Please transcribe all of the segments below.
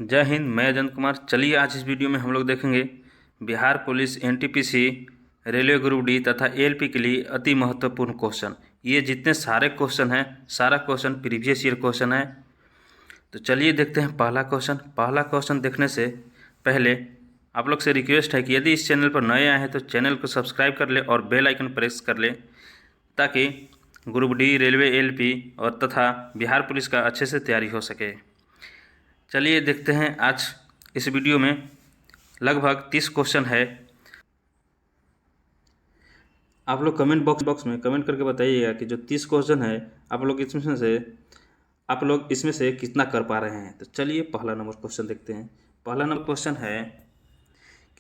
जय हिंद। मैं अजंत कुमार। चलिए आज इस वीडियो में हम लोग देखेंगे Bihar police NTPC railway group D तथा एएलपी के लिए अति महत्वपूर्ण क्वेश्चन। ये जितने सारे क्वेश्चन हैं सारा क्वेश्चन प्रीवियस ईयर क्वेश्चन है। तो चलिए देखते हैं पहला क्वेश्चन देखने से पहले आप लोग से रिक्वेस्ट है कि यदि इस चैनल पर नए आए हैं तो चैनल को सब्सक्राइब कर ले और बेल आइकन प्रेस कर ले ताकि ग्रुप डी रेलवे एएलपी और तथा बिहार पुलिस का अच्छे से तैयारी हो सके। चलिए देखते हैं आज इस वीडियो में लगभग 30 क्वेश्चन है। आप लोग कमेंट बॉक्स में कमेंट करके बताइएगा कि जो 30 क्वेश्चन है आप लोग इसमें से कितना कर पा रहे हैं। तो चलिए पहला नंबर क्वेश्चन देखते हैं। पहला नंबर क्वेश्चन है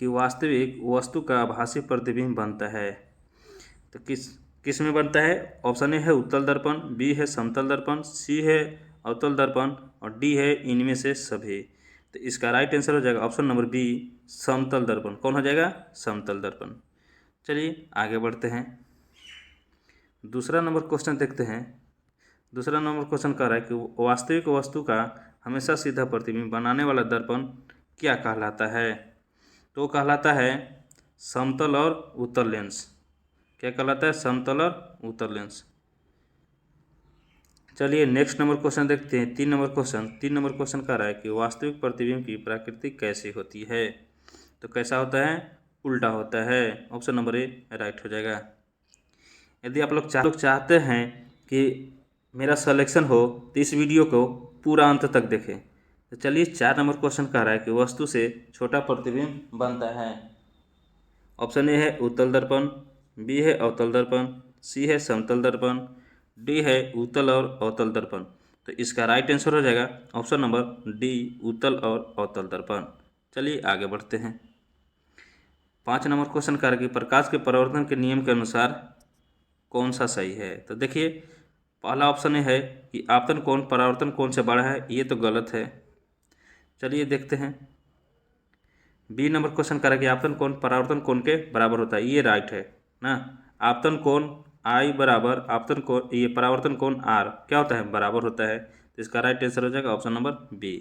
कि वास्तविक वस्तु का आभासी प्रतिबिंब बनता है तो किस में बनता है। ऑप्शन ए है उत्तल दर्पण, बी है समतल दर्पण, सी है अवतल दर्पण और डी है इनमें से सभी। तो इसका राइट आंसर हो जाएगा ऑप्शन नंबर बी, समतल दर्पण। कौन हो जाएगा? समतल दर्पण। चलिए आगे बढ़ते हैं। दूसरा नंबर क्वेश्चन देखते हैं। दूसरा नंबर क्वेश्चन कह रहा है कि वास्तविक वस्तु का हमेशा सीधा प्रतिबिंब बनाने वाला दर्पण क्या कहलाता है। तो कहलाता है समतल और उत्तल लेंस। क्या कहलाता है? समतल और उत्तल लेंस। चलिए नेक्स्ट नंबर क्वेश्चन देखते हैं। तीन नंबर क्वेश्चन कह रहा है कि वास्तविक प्रतिबिंब की प्रकृति कैसी होती है। तो कैसा होता है? उल्टा होता है। ऑप्शन नंबर ए राइट हो जाएगा। यदि आप लोग चाहते हैं कि मेरा सिलेक्शन हो तो इस वीडियो को पूरा अंत तक देखें। तो चलिए 4 नंबर क्वेश्चन कह रहा है कि वस्तु से छोटा प्रतिबिंब बनता है। ऑप्शन ए है उत्तल दर्पण, बी है अवतल दर्पण, सी है समतल दर्पण, डी है उत्तल और अवतल दर्पण। तो इसका राइट आंसर हो जाएगा ऑप्शन नंबर डी, उत्तल और अवतल दर्पण। चलिए आगे बढ़ते हैं। 5 नंबर क्वेश्चन कह रहा है कि प्रकाश के परावर्तन के नियम के अनुसार कौन सा सही है। तो देखिए पहला ऑप्शन है कि आपतन कोण परावर्तन कोण से बड़ा है, ये तो गलत है। चलिए देखते हैं। बी नंबर क्वेश्चन कह रहा है कि आपतन कोण परावर्तन कोण के बराबर होता है, ये राइट है ना। आपतन कोण आई बराबर आपतन कोण, ये परावर्तन कोण आर क्या होता है? बराबर होता है। तो इसका राइट आंसर हो जाएगा ऑप्शन नंबर बी।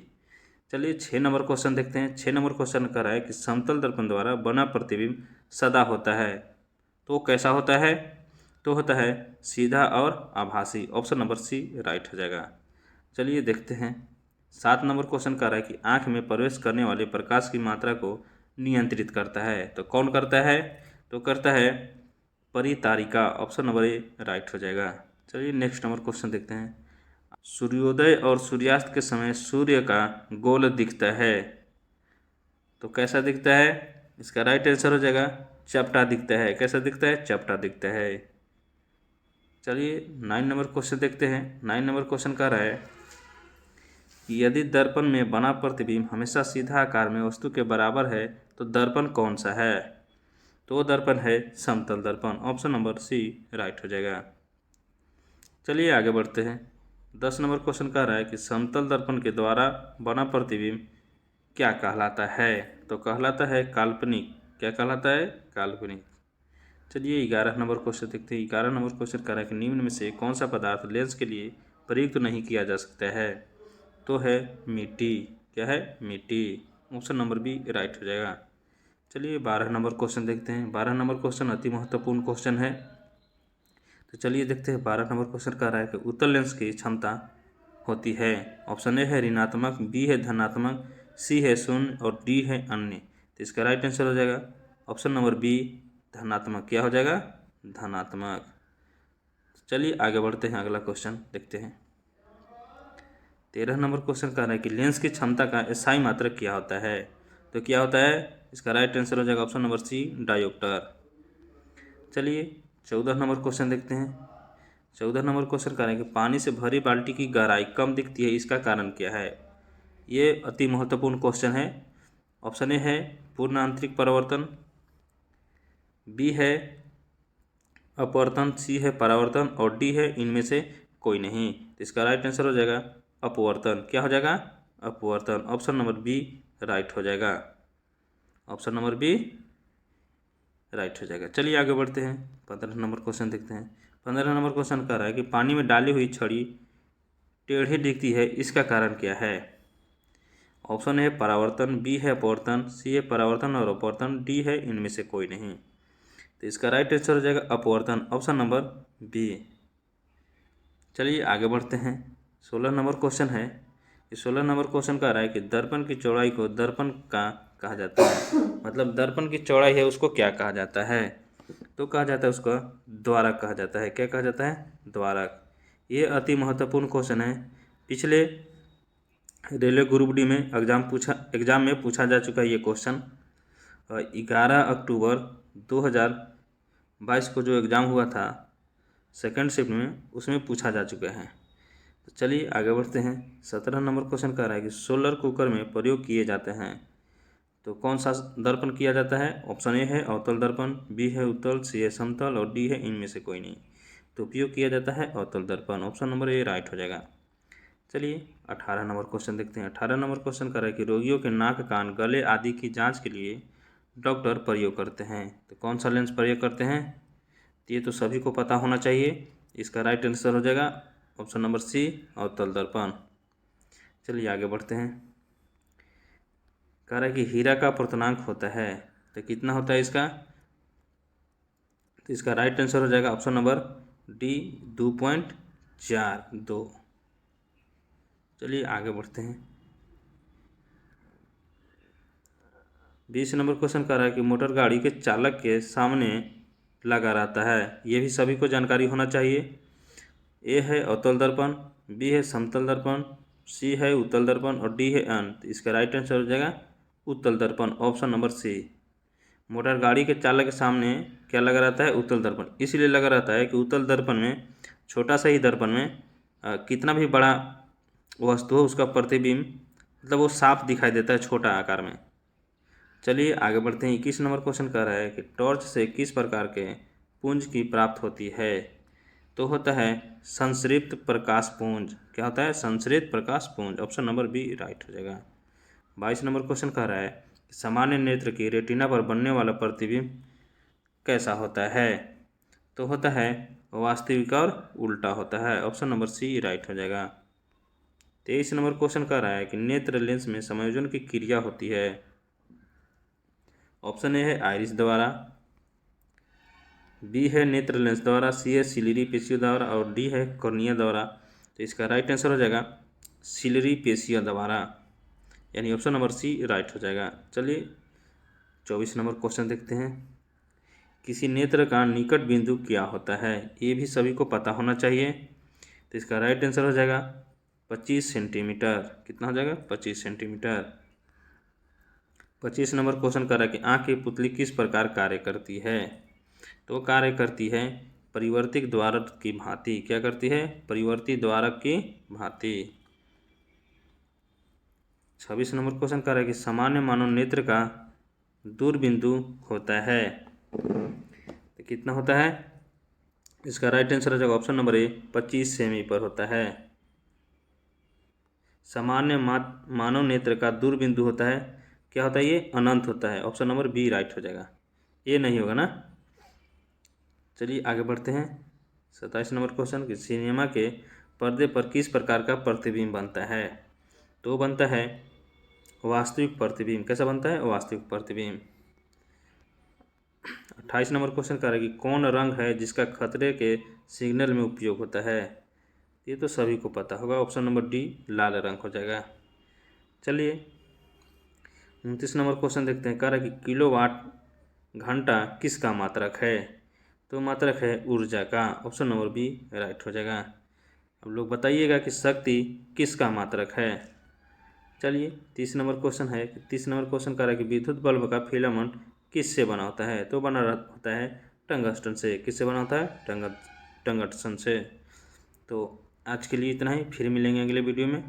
चलिए 6 नंबर क्वेश्चन देखते हैं। 6 नंबर क्वेश्चन कह रहा है कि समतल दर्पण द्वारा बना प्रतिबिंब सदा होता है। तो कैसा होता है? तो होता है सीधा और आभासी। ऑप्शन नंबर सी राइट हो जाएगा। चलिए देखते हैं। 7 नंबर क्वेश्चन कह रहा है कि आँख में प्रवेश करने वाले प्रकाश की मात्रा को नियंत्रित करता है। तो कौन करता है? तो करता है परितारिका। ऑप्शन नंबर ए राइट हो जाएगा। चलिए नेक्स्ट नंबर क्वेश्चन देखते हैं। सूर्योदय और सूर्यास्त के समय सूर्य का गोल दिखता है। तो कैसा दिखता है? इसका राइट आंसर हो जाएगा चपटा दिखता है। कैसा दिखता है? चपटा दिखता है। चलिए 9 नंबर क्वेश्चन देखते हैं। 9 नंबर क्वेश्चन कह रहा है कि यदि दर्पण में बना प्रतिबिंब हमेशा सीधा आकार में वस्तु के बराबर है तो दर्पण कौन सा है। तो वो दर्पण है समतल दर्पण। ऑप्शन नंबर सी राइट हो जाएगा। चलिए आगे बढ़ते हैं। 10 नंबर क्वेश्चन कह रहा है कि समतल दर्पण के द्वारा बना प्रतिबिंब क्या कहलाता है। तो कहलाता है काल्पनिक। क्या कहलाता है? काल्पनिक। चलिए 11 नंबर क्वेश्चन देखते हैं। 11 नंबर क्वेश्चन कह रहा है कि निम्न में से कौन सा पदार्थ लेंस के लिए प्रयुक्त नहीं किया जा सकता है। तो है मिट्टी। क्या है? मिट्टी। ऑप्शन नंबर बी राइट हो जाएगा। चलिए 12 नंबर क्वेश्चन देखते हैं। 12 नंबर क्वेश्चन अति महत्वपूर्ण क्वेश्चन है। तो चलिए देखते हैं। 12 नंबर क्वेश्चन कह रहा है कि उत्तल लेंस की क्षमता होती है। ऑप्शन ए है ऋणात्मक, बी है धनात्मक, सी है शून्य और डी है अन्य। तो इसका राइट आंसर हो जाएगा ऑप्शन नंबर बी, धनात्मक। क्या हो जाएगा? धनात्मक। चलिए आगे बढ़ते हैं। अगला क्वेश्चन देखते हैं। 13 नंबर क्वेश्चन कह रहा है कि लेंस की क्षमता का एसआई मात्रक क्या होता है। तो क्या होता है? इसका राइट आंसर हो जाएगा ऑप्शन नंबर सी, डायोप्टर। चलिए 14 नंबर क्वेश्चन देखते हैं। 14 नंबर क्वेश्चन कह रहा है कि पानी से भरी बाल्टी की गहराई कम दिखती है, इसका कारण क्या है। ये अति महत्वपूर्ण क्वेश्चन है। ऑप्शन ए है पूर्ण आंतरिक परावर्तन, बी है अपवर्तन, सी है परावर्तन और डी है इनमें से कोई नहीं। तो इसका राइट आंसर हो जाएगा अपवर्तन। क्या हो जाएगा? अपवर्तन। ऑप्शन नंबर बी राइट हो जाएगा। ऑप्शन नंबर बी राइट हो जाएगा। चलिए आगे बढ़ते हैं। 15 नंबर क्वेश्चन देखते हैं। 15 नंबर क्वेश्चन कह रहा है कि पानी में डाली हुई छड़ी टेढ़ी दिखती है, इसका कारण क्या है। ऑप्शन ए परावर्तन, बी है अपवर्तन, सी है परावर्तन और अपवर्तन, डी है इनमें से कोई नहीं। तो इसका राइट आंसर हो जाएगा अपवर्तन, ऑप्शन नंबर बी। चलिए आगे बढ़ते हैं। 16 नंबर क्वेश्चन है। इस 16 नंबर क्वेश्चन कह रहा है कि दर्पण की चौड़ाई को दर्पण का कहा जाता है। मतलब दर्पण की चौड़ाई है उसको क्या कहा जाता है? तो कहा जाता है उसका द्वारक कहा जाता है। क्या कहा जाता है? द्वारक। ये अति महत्वपूर्ण क्वेश्चन है। पिछले रेलवे ग्रुप डी में एग्जाम में पूछा जा चुका है ये क्वेश्चन। 11 अक्टूबर 2022 को जो एग्ज़ाम हुआ था सेकंड शिफ्ट में, उसमें पूछा जा चुका है। तो चलिए आगे बढ़ते हैं। 17 नंबर क्वेश्चन कह रहा है कि सोलर कुकर में प्रयोग किए जाते हैं। तो कौन सा दर्पण किया जाता है? ऑप्शन ए है अवतल दर्पण, बी है उत्तल, सी है समतल और डी है इनमें से कोई नहीं। तो उपयोग किया जाता है अवतल दर्पण, ऑप्शन नंबर ए राइट हो जाएगा। चलिए 18 नंबर क्वेश्चन देखते हैं। 18 नंबर क्वेश्चन कर रहा है कि रोगियों के नाक, कान, गले आदि की जांच के लिए डॉक्टर प्रयोग करते हैं। तो कौन सा लेंस प्रयोग करते हैं? ये तो सभी को पता होना चाहिए। इसका राइट आंसर हो जाएगा ऑप्शन नंबर सी अवतल दर्पण। चलिए आगे बढ़ते हैं। कह रहा है कि हीरा का पूर्णांक होता है, तो कितना होता है इसका? तो इसका राइट आंसर हो जाएगा ऑप्शन नंबर डी 2.42। चलिए आगे बढ़ते हैं। 20 नंबर क्वेश्चन कह रहा है कि मोटर गाड़ी के चालक के सामने लगा रहता है। ये भी सभी को जानकारी होना चाहिए। ए है अवतल दर्पण, बी है समतल दर्पण, सी है उत्तल दर्पण और डी है अनंत। इसका राइट आंसर हो जाएगा उत्तल दर्पण, ऑप्शन नंबर सी। मोटर गाड़ी के चालक के सामने क्या लगा रहता है? उत्तल दर्पण। इसलिए लगा रहता है कि उत्तल दर्पण में, छोटा सा ही दर्पण में कितना भी बड़ा वस्तु हो उसका प्रतिबिंब मतलब वो साफ दिखाई देता है छोटा आकार में। चलिए आगे बढ़ते हैं। 21 नंबर क्वेश्चन कह रहा है कि टॉर्च से किस प्रकार के पुंज की प्राप्त होती है? तो होता है संश्रिप्त प्रकाश पुंज। क्या होता है? संश्रित प्रकाश पुंज, ऑप्शन नंबर बी राइट हो जाएगा। 22 नंबर क्वेश्चन कह रहा है कि सामान्य नेत्र की रेटिना पर बनने वाला प्रतिबिंब कैसा होता है? तो होता है वास्तविक और उल्टा होता है, ऑप्शन नंबर सी राइट हो जाएगा। 23 नंबर क्वेश्चन कह रहा है कि नेत्र लेंस में समायोजन की क्रिया होती है। ऑप्शन ए है आइरिस द्वारा, बी है नेत्र लेंस द्वारा, सी है सिलिरी पेशियों द्वारा और डी है कॉर्निया द्वारा। तो इसका राइट आंसर हो जाएगा सिलिरी पेशियों द्वारा, यानी ऑप्शन नंबर सी राइट हो जाएगा। चलिए 24 नंबर क्वेश्चन देखते हैं। किसी नेत्र का निकट बिंदु क्या होता है? ये भी सभी को पता होना चाहिए। तो इसका राइट आंसर हो जाएगा 25 सेंटीमीटर। कितना हो जाएगा? 25 सेंटीमीटर। 25 नंबर क्वेश्चन कर रहा है कि आँख की पुतली किस प्रकार कार्य करती है? तो कार्य करती है परिवर्तित द्वारक की भांति। क्या करती है? परिवर्तित द्वारक की भांति। 26 नंबर क्वेश्चन कर रहा है कि सामान्य मानव नेत्र का दूरबिंदु होता है, तो कितना होता है? इसका राइट आंसर हो जाएगा ऑप्शन नंबर ए 25 सेमी पर होता है। सामान्य मानव नेत्र का दूरबिंदु होता है, क्या होता है ये? अनंत होता है, ऑप्शन नंबर बी राइट हो जाएगा। ये नहीं होगा ना। चलिए आगे बढ़ते हैं। 27 नंबर क्वेश्चन कि सिनेमा के पर्दे पर किस प्रकार का प्रतिबिंब बनता है? तो बनता है वास्तविक प्रतिबिंब। कैसा बनता है? वास्तविक प्रतिबिंब। 28 नंबर क्वेश्चन कह रहा है कि कौन रंग है जिसका खतरे के सिग्नल में उपयोग होता है? ये तो सभी को पता होगा, ऑप्शन नंबर डी लाल रंग हो जाएगा। चलिए 29 नंबर क्वेश्चन देखते हैं। कह रहा है कि किलोवाट घंटा किसका मात्रक है? तो मात्रक है ऊर्जा का, ऑप्शन नंबर बी राइट हो जाएगा। अब लोग बताइएगा कि शक्ति किसका मात्रक है? चलिए 30 नंबर क्वेश्चन है। 30 नंबर क्वेश्चन कह रहा है कि विद्युत बल्ब का फिलामेंट किससे बना होता है? तो बना होता है टंगस्टन से। किससे बना होता है? टंगस्टन से। तो आज के लिए इतना ही, फिर मिलेंगे अगले वीडियो में।